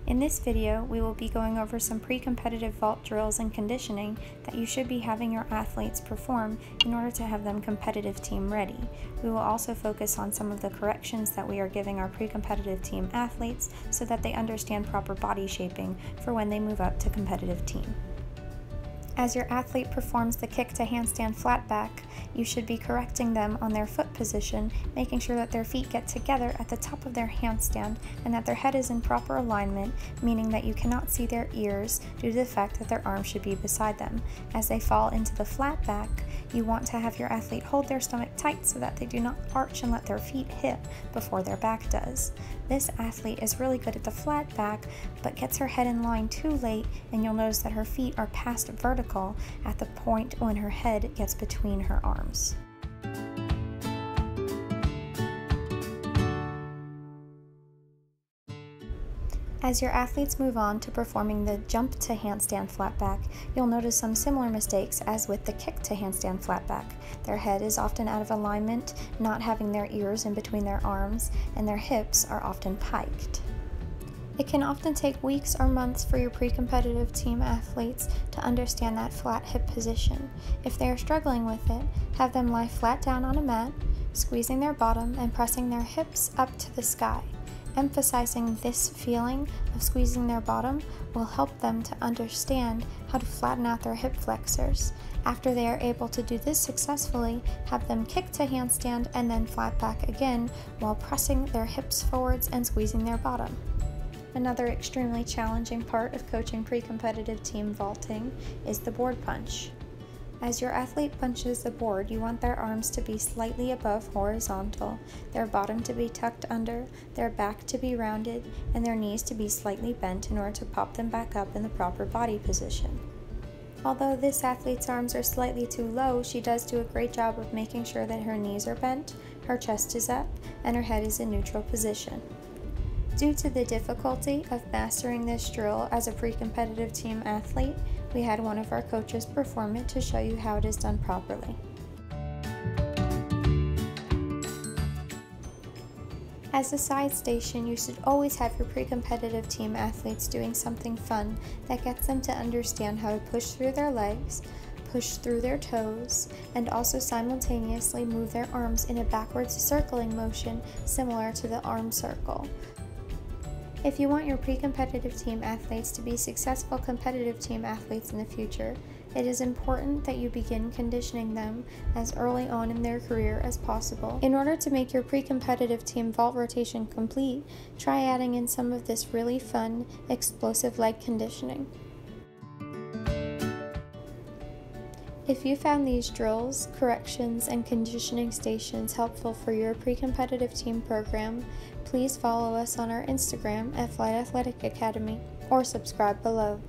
In this video, we will be going over some pre-competitive vault drills and conditioning that you should be having your athletes perform in order to have them competitive team ready. We will also focus on some of the corrections that we are giving our pre-competitive team athletes so that they understand proper body shaping for when they move up to competitive team. As your athlete performs the kick to handstand flat back, you should be correcting them on their foot position, making sure that their feet get together at the top of their handstand and that their head is in proper alignment, meaning that you cannot see their ears due to the fact that their arms should be beside them. As they fall into the flat back, you want to have your athlete hold their stomach tight so that they do not arch and let their feet hit before their back does. This athlete is really good at the flat back, but gets her head in line too late, and you'll notice that her feet are past vertical at the point when her head gets between her arms. As your athletes move on to performing the jump to handstand flat back, you'll notice some similar mistakes as with the kick to handstand flat back. Their head is often out of alignment, not having their ears in between their arms, and their hips are often piked. It can often take weeks or months for your pre-competitive team athletes to understand that flat hip position. If they are struggling with it, have them lie flat down on a mat, squeezing their bottom and pressing their hips up to the sky. Emphasizing this feeling of squeezing their bottom will help them to understand how to flatten out their hip flexors. After they are able to do this successfully, have them kick to handstand and then flat back again while pressing their hips forwards and squeezing their bottom. Another extremely challenging part of coaching pre-competitive team vaulting is the board punch. As your athlete punches the board, you want their arms to be slightly above horizontal, their bottom to be tucked under, their back to be rounded, and their knees to be slightly bent in order to pop them back up in the proper body position. Although this athlete's arms are slightly too low, she does do a great job of making sure that her knees are bent, her chest is up, and her head is in neutral position. Due to the difficulty of mastering this drill as a pre-competitive team athlete, we had one of our coaches perform it to show you how it is done properly. As a side station, you should always have your pre-competitive team athletes doing something fun that gets them to understand how to push through their legs, push through their toes, and also simultaneously move their arms in a backwards circling motion similar to the arm circle. If you want your pre-competitive team athletes to be successful competitive team athletes in the future, it is important that you begin conditioning them as early on in their career as possible. In order to make your pre-competitive team vault rotation complete, try adding in some of this really fun, explosive leg conditioning. If you found these drills, corrections, and conditioning stations helpful for your pre-competitive team program, please follow us on our Instagram at Flight Athletic Academy or subscribe below.